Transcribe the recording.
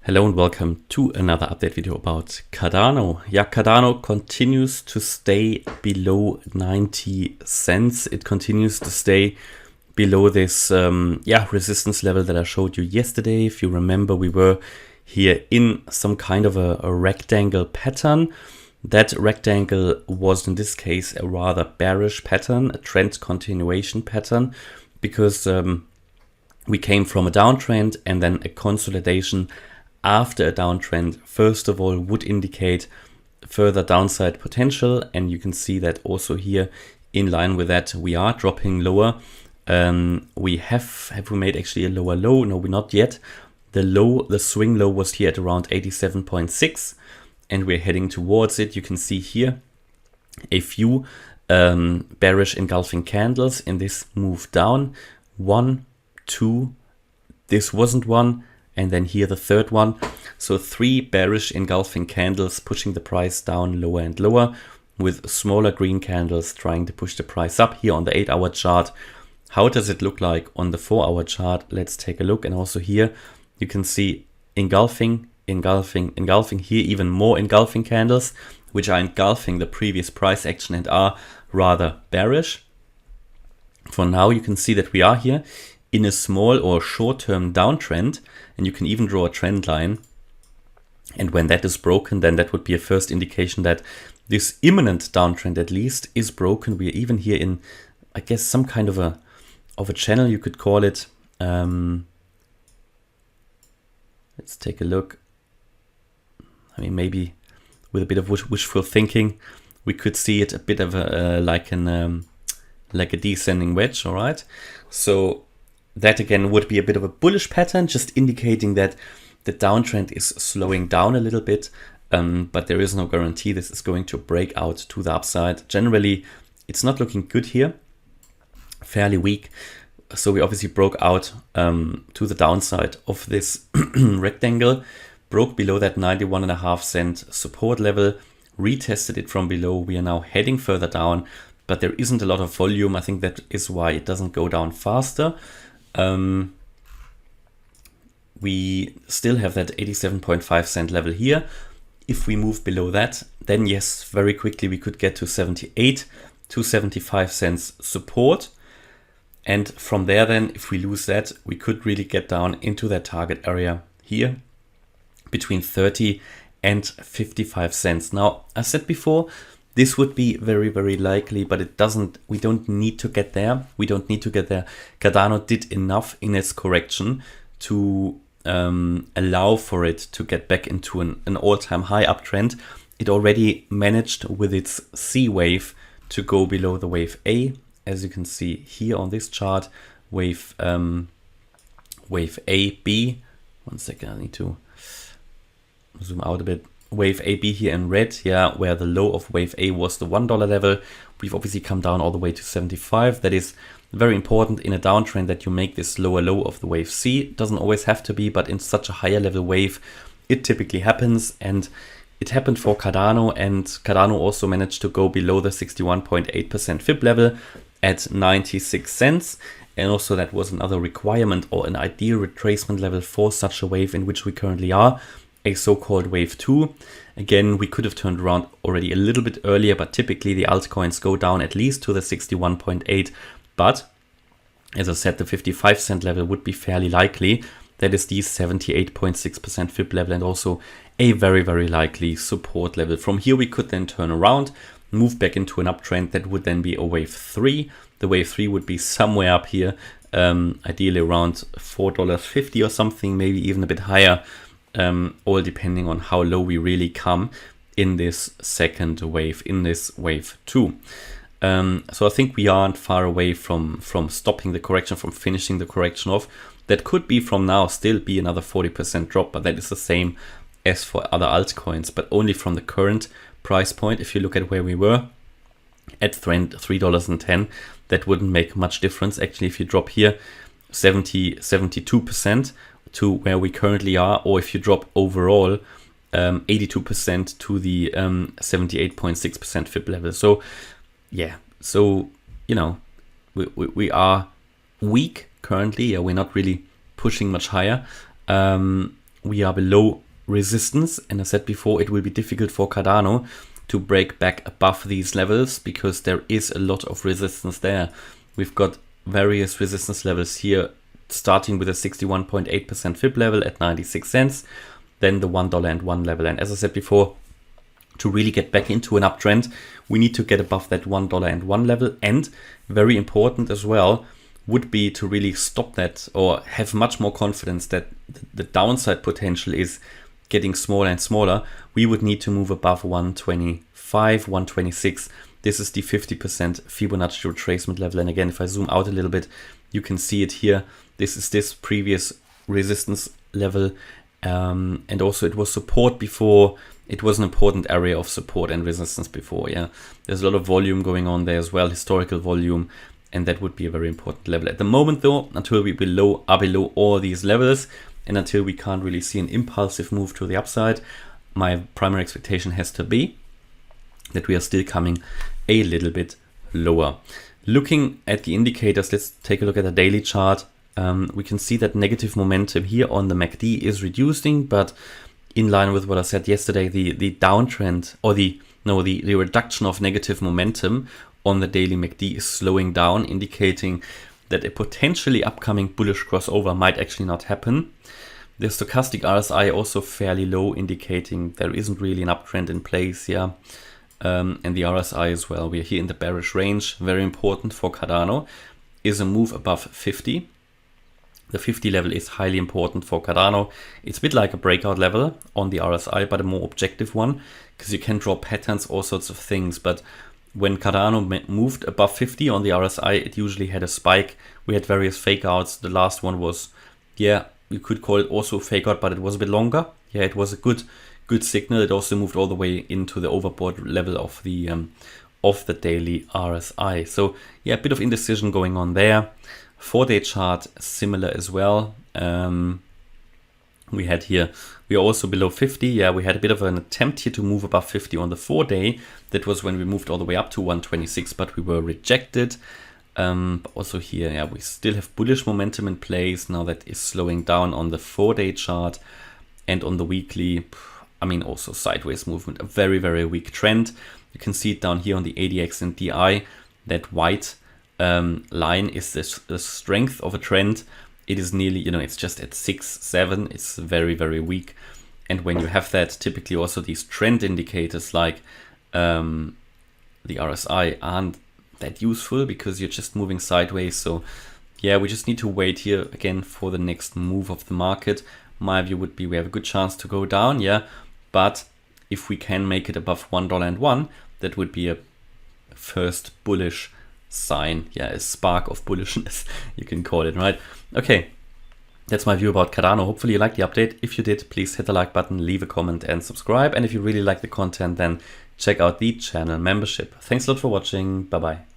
Hello and welcome to another update video about Cardano. Yeah, Cardano continues to stay below 90 cents. It continues to stay below this resistance level that I showed you yesterday. If you remember, we were here in some kind of a rectangle pattern. That rectangle was in this case a rather bearish pattern, a trend continuation pattern, because we came from a downtrend and then a consolidation after a downtrend, first of all, would indicate further downside potential. And you can see that also here, in line with that, we are dropping lower. Have we made actually a lower low? No, we're not yet. The swing low was here at around 87.6, and we're heading towards it. You can see here a few bearish engulfing candles in this move down. 1, 2, this wasn't one. And then here the third one. So 3 bearish engulfing candles pushing the price down lower and lower, with smaller green candles trying to push the price up here on the 8-hour chart. How does it look like on the 4-hour chart? Let's take a look. And also here you can see engulfing, here even more engulfing candles, which are engulfing the previous price action and are rather bearish. For now, you can see that we are here in a small or short-term downtrend, and you can even draw a trend line. And when that is broken, then that would be a first indication that this imminent downtrend at least is broken. We are even here in, I guess, some kind of a channel, you could call it. Let's take a look. I mean, maybe with a bit of wishful thinking, we could see it a bit of a like a descending wedge. All right, so that again would be a bit of a bullish pattern, just indicating that the downtrend is slowing down a little bit, but there is no guarantee this is going to break out to the upside. Generally, it's not looking good here, fairly weak. So we obviously broke out to the downside of this rectangle, broke below that 91.5 cent support level, retested it from below. We are now heading further down, but there isn't a lot of volume. I think that is why it doesn't go down faster. We still have that 87.5 cent level here. If we move below that, then yes, very quickly we could get to 78 to 75 cents support. And from there then, if we lose that, we could really get down into that target area here between 30 and 55 cents. Now, I said before, this would be very, very likely, but we don't need to get there. Cardano did enough in its correction to allow for it to get back into an all-time high uptrend. It already managed with its C wave to go below the wave A, as you can see here on this chart. Wave AB. One second, I need to zoom out a bit. Wave AB here in red, yeah, where the low of wave A was the $1 level. We've obviously come down all the way to 75. That is very important in a downtrend, that you make this lower low of the wave C. It doesn't always have to be, but in such a higher level wave, it typically happens. And it happened for Cardano, and Cardano also managed to go below the 61.8% fib level at 96 cents. And also that was another requirement or an ideal retracement level for such a wave in which we currently are, a so-called wave 2. Again, we could have turned around already a little bit earlier, but typically the altcoins go down at least to the 61.8. But as I said, the 55 cent level would be fairly likely. That is the 78.6% fib level, and also a very, very likely support level. From here, we could then turn around, move back into an uptrend. That would then be a wave 3. The wave 3 would be somewhere up here, ideally around $4.50 or something, maybe even a bit higher. All depending on how low we really come in this second wave, in this wave 2. So I think we aren't far away from stopping the correction, from finishing the correction off. That could be from now still be another 40% drop, but that is the same as for other altcoins, but only from the current price point. If you look at where we were at $3.10, that wouldn't make much difference. Actually, if you drop here 72% to where we currently are, or if you drop overall 82% to the 78.6% fib level. So yeah, so you know, we are weak currently. We're not really pushing much higher. we are below resistance, and I said before it will be difficult for Cardano to break back above these levels because there is a lot of resistance there. We've got various resistance levels here, starting with a 61.8% fib level at 96 cents, then the $1.01 level. And as I said before, to really get back into an uptrend, we need to get above that $1.01 level. And very important as well would be to really stop that, or have much more confidence that the downside potential is getting smaller and smaller. We would need to move above 125, 126. This is the 50% Fibonacci retracement level. And again, if I zoom out a little bit, you can see it here. This is this previous resistance level. And also it was support before. It was an important area of support and resistance before. Yeah, there's a lot of volume going on there as well, historical volume. And that would be a very important level. At the moment though, until we are below all these levels, and until we can't really see an impulsive move to the upside, my primary expectation has to be that we are still coming a little bit lower. Looking at the indicators, let's take a look at the daily chart. We can see that negative momentum here on the MACD is reducing, but in line with what I said yesterday, the downtrend, or the reduction of negative momentum on the daily MACD is slowing down, indicating that a potentially upcoming bullish crossover might actually not happen. The stochastic RSI also fairly low, indicating there isn't really an uptrend in place. Yeah, and the RSI as well. We are here in the bearish range. Very important for Cardano is a move above 50. The 50 level is highly important for Cardano. It's a bit like a breakout level on the RSI, but a more objective one, because you can draw patterns, all sorts of things. But when Cardano moved above 50 on the RSI, it usually had a spike. We had various fake outs. The last one was, yeah, you could call it also a fake out, but it was a bit longer. Yeah, it was a good signal. It also moved all the way into the overbought level of the daily RSI. So yeah, a bit of indecision going on there. 4-day chart similar as well. We are also below 50. Yeah, we had a bit of an attempt here to move above 50 on the 4-day. That was when we moved all the way up to 126, but we were rejected. But also here, yeah, we still have bullish momentum in place. Now that is slowing down on the 4-day chart, and on the weekly, I mean, also sideways movement, a very, very weak trend. You can see it down here on the ADX and DI. That white line is the strength of a trend. It is nearly, it's just at 6, 7. It's very, very weak. And when you have that, typically also these trend indicators like the RSI aren't that useful, because you're just moving sideways. So yeah, we just need to wait here again for the next move of the market. My view would be we have a good chance to go down, yeah. But if we can make it above $1.01, that would be a first bullish sign, yeah, a spark of bullishness, you can call it, right? Okay, that's my view about Cardano. Hopefully you liked the update. If you did, please hit the like button, leave a comment and subscribe. And if you really like the content, then check out the channel membership. Thanks a lot for watching. Bye bye.